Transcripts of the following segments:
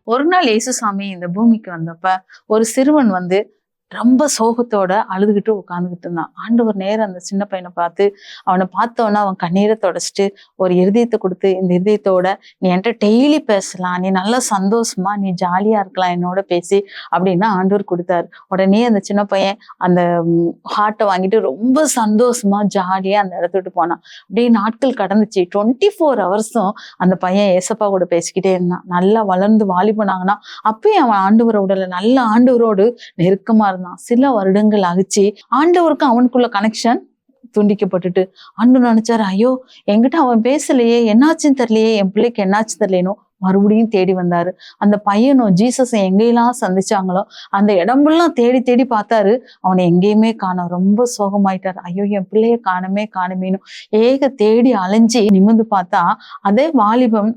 ஒரு நாள் இயேசுசாமி இந்த பூமிக்கு வந்தப்ப ஒரு சிறுவன் வந்து ரொம்ப சோகத்தோட அழுதுகிட்டு உட்காந்துக்கிட்டு இருந்தான். ஆண்டவர் நேரம் அந்த சின்ன பையனை பார்த்து அவனை பார்த்தோன்னா அவன் கண்ணீரை தொடச்சிட்டு ஒரு இருதயத்தை கொடுத்து, இந்த இருதயத்தோட நீ என்கிட்ட டெய்லி பேசலாம், நீ நல்லா சந்தோஷமா நீ ஜாலியா இருக்கலாம் என்னோட பேசி அப்படின்னு ஆண்டவர் கொடுத்தாரு. உடனே அந்த சின்ன பையன் அந்த ஹார்ட்டை வாங்கிட்டு ரொம்ப சந்தோஷமா ஜாலியா அந்த இடத்த விட்டு போனான். அப்படியே நாட்கள் கடந்துச்சு. 24 ஹவர்ஸும் அந்த பையன் ஏசப்பா கூட பேசிக்கிட்டே இருந்தான். நல்லா வளர்ந்து வாலிபனாங்கன்னா அப்பயும் அவன் ஆண்டவரோட நல்ல ஆண்டவரோடு நெருக்கமா இருந்தான். சில வருடங்கள் ஆகிச்சு. ஆண்டவருக்கு அவனுக்குள்ள கனெக்ஷன் துண்டிக்கப்பட்டுட்டு ஆண்டவர் நினைச்சாரு, ஐயோ என்கிட்ட அவன் பேசலையே, என்னாச்சுன்னு தெரியலையே, என் பிள்ளைக்கு என்னாச்சு தெரியலேனோ மறுபடியும் தேடி வந்தாரு. அந்த பையனும் ஜீசஸ் எங்கெல்லாம் சந்திச்சாங்களோ அந்த இடம்பெல்லாம் தேடி தேடி பார்த்தாரு. அவனை எங்கேயுமே காணோம். ரொம்ப சோகமாயிட்டாரு. ஐயோ என் பிள்ளைய காணுமேனும் தேடி அலைஞ்சி நிமிர்ந்து பார்த்தா அதே வாலிபம்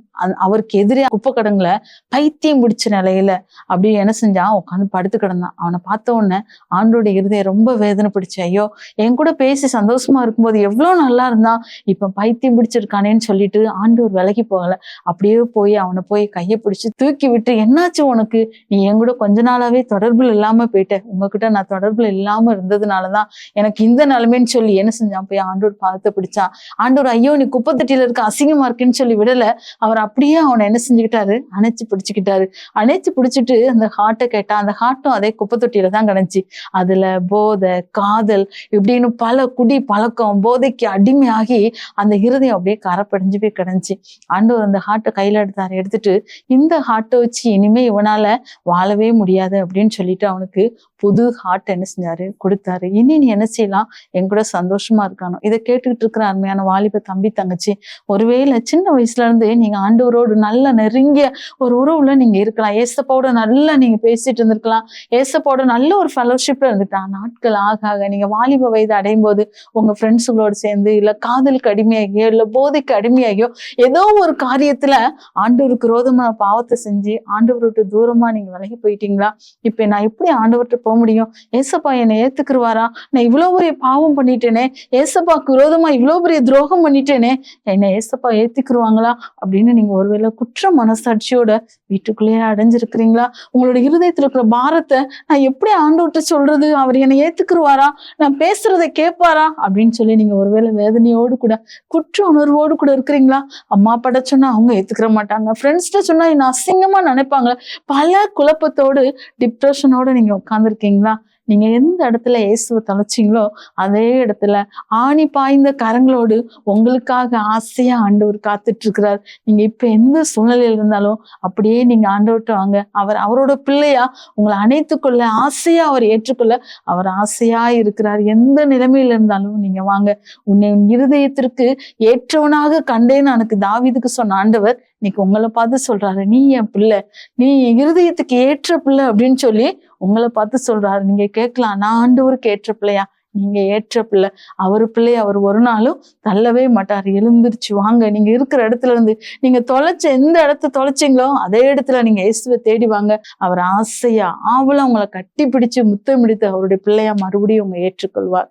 அவருக்கு எதிரே குப்பை கடங்குல பைத்தியம் பிடிச்ச நிலையில அப்படி என்ன செஞ்சான், உட்காந்து படுத்து கிடந்தான். அவனை பார்த்த உடனே ஆண்டோட இருதயம் ரொம்ப வேதனை பிடிச்சு, ஐயோ என் கூட பேசி சந்தோஷமா இருக்கும்போது எவ்வளவு நல்லா இருந்தான், இப்ப பைத்தியம் பிடிச்சிருக்கானேன்னு சொல்லிட்டு ஆண்டவர் விலகி போகல. அப்படியே போய் அவனை போய் கையை பிடிச்சு தூக்கி விட்டு, என்னாச்சு உனக்கு, நீ என் கூட கொஞ்ச நாளாவே தொடர்புல இல்லாம போயிட்ட, உங்ககிட்ட நான் தொடர்புல இல்லாம இருந்ததுனாலதான் எனக்கு இந்த நிலைமைன்னு சொல்லி என்ன செஞ்சான், போய் ஆண்டோர் பாதத்தை பிடிச்சான். ஆண்டோர் ஐயோ நீ குப்பை தட்டியில இருக்க, அசிங்கமா இருக்குன்னு சொல்லி விடல. அவர் அப்படியே அவனை என்ன செஞ்சுக்கிட்டாரு, அணைச்சு பிடிச்சுக்கிட்டாரு. அணைச்சு பிடிச்சிட்டு அந்த ஹார்ட்டை கேட்டா அந்த ஹார்ட்டும் அதே குப்பை தொட்டியில தான் கிடந்துச்சு. அதுல போதை, காதல் இப்படின்னு பல குடி பழக்கம், போதைக்கு அடிமையாகி அந்த இருதயம் அப்படியே கரைப்படைஞ்சு போய் கிடந்துச்சு. ஆண்டவர் அந்த ஹார்ட்டை கையில எடுத்துட்டு இந்த ஹார்ட்டை வச்சு இனிமே இவனால வாழவே முடியாது அப்படின்னு சொல்லிட்டு அவனுக்கு புது ஹார்ட் என்ன செஞ்சாரு, கொடுத்தாரு. இனி நீ என்ன செய்யலாம், என் கூட சந்தோஷமா இருக்கானோ. இதை கேட்டுக்கிட்டு இருக்கிற அருமையான வாலிப தம்பி தங்கச்சி, ஒருவேளை சின்ன வயசுல இருந்து நீங்க ஆண்டவரோடு நல்ல நெருங்கிய ஒரு உறவுல நீங்க இருக்கலாம். ஏசப்பாவோட நல்லா நீங்க பேசிட்டு இருந்திருக்கலாம். ஏசப்பாவோட நல்ல ஒரு ஃபெலோஷிப்ல இருந்துட்டான். நாட்கள் ஆக ஆக நீங்க வாலிப வயது அடையும் போது உங்க ஃப்ரெண்ட்ஸுகளோடு சேர்ந்து இல்ல காதலுக்கு அடிமையாகியோ இல்ல போதைக்கு அடிமையாகியோ ஏதோ ஒரு காரியத்துல ஆண்டவருக்கு விரோதமான பாவத்தை செஞ்சு ஆண்டவர்கிட்ட தூரமா நீங்க விலகி போயிட்டீங்களா? இப்ப நான் எப்படி ஆண்டவர்கிட்ட போக முடியும்? ஏசப்பா என்னை ஏத்துக்குருவாரா? நான் இவ்வளவு பெரிய பாவம் பண்ணிட்டேனே, ஏசப்பாக்கு விரோதமா இவ்வளவு பெரிய துரோகம் பண்ணிட்டேனே, என்னை ஏசப்பா ஏத்துக்குருவாங்களா அப்படின்னு நீங்க ஒருவேளை குற்ற மனசாட்சியோட வீட்டுக்குள்ளேயே அடைஞ்சிருக்கிறீங்களா? உங்களோட இருதயத்துல இருக்கிற பாரத்தை நான் எப்படி ஆண்டவர்கிட்ட சொல்றது, அவர் என்னை ஏத்துக்குருவாரா, நான் பேசுறதை கேட்பாரா அப்படின்னு சொல்லி நீங்க ஒருவேளை வேதனையோடு கூட குற்ற உணர்வோடு கூட இருக்கிறீங்களா? அம்மா அப்பாட்ட சொன்னா அவங்க ஏத்துக்கிற மாட்டாங்க, ஃப்ரெண்ட்ஸ்ட சொன்னா என்ன அசிங்கமா நினைப்பாங்க, பல குழப்பத்தோடு டிப்ரெஷனோட நீங்க உட்கார்ந்துருக்கீங்களா? நீங்க எந்த இடத்துல இயேசுவை தொலைச்சிங்களோ அதே இடத்துல ஆணி பாய்ந்த கரங்களோடு உங்களுக்காக ஆசையா ஆண்டவர் காத்துட்டு இருக்கிறார். நீங்க இப்ப எந்த சூழ்நிலையில இருந்தாலும் அப்படியே நீங்க ஆண்டவர்கிட்ட வாங்க. அவரோட பிள்ளையா உங்களை அணைத்துக்கொள்ள ஆசையா அவர் ஏற்றுக்கொள்ள அவர் ஆசையா இருக்கிறார். எந்த நிலைமையில இருந்தாலும் நீங்க வாங்க. உன்னை இருதயத்திற்கு ஏற்றவனாக கண்டேன்னு எனக்கு தாவீதுக்கு சொன்ன ஆண்டவர் இன்னைக்கு உங்களை பார்த்து சொல்றாரு, நீ என் பிள்ளை, நீ இருதயத்துக்கு ஏற்ற பிள்ளை அப்படின்னு சொல்லி உங்களை பார்த்து சொல்றாரு. நீங்க கேட்கலாம், நான் ஆண்டவருக்கு ஏற்ற பிள்ளையா? நீங்க ஏற்ற பிள்ளை. அவரு பிள்ளை அவர் ஒரு நாளும் தள்ளவே மாட்டாரு. எழுந்திருச்சு வாங்க. நீங்க இருக்கிற இடத்துல இருந்து நீங்க எந்த இடத்த தொலைச்சிங்களோ அதே இடத்துல நீங்க இயேசுவை தேடி வாங்க. அவர் ஆசையா ஆவலா உங்களை கட்டி பிடிச்சு முத்தமிடித்து அவருடைய பிள்ளையா மறுபடியும் உங்க ஏற்றுக்கொள்வார்.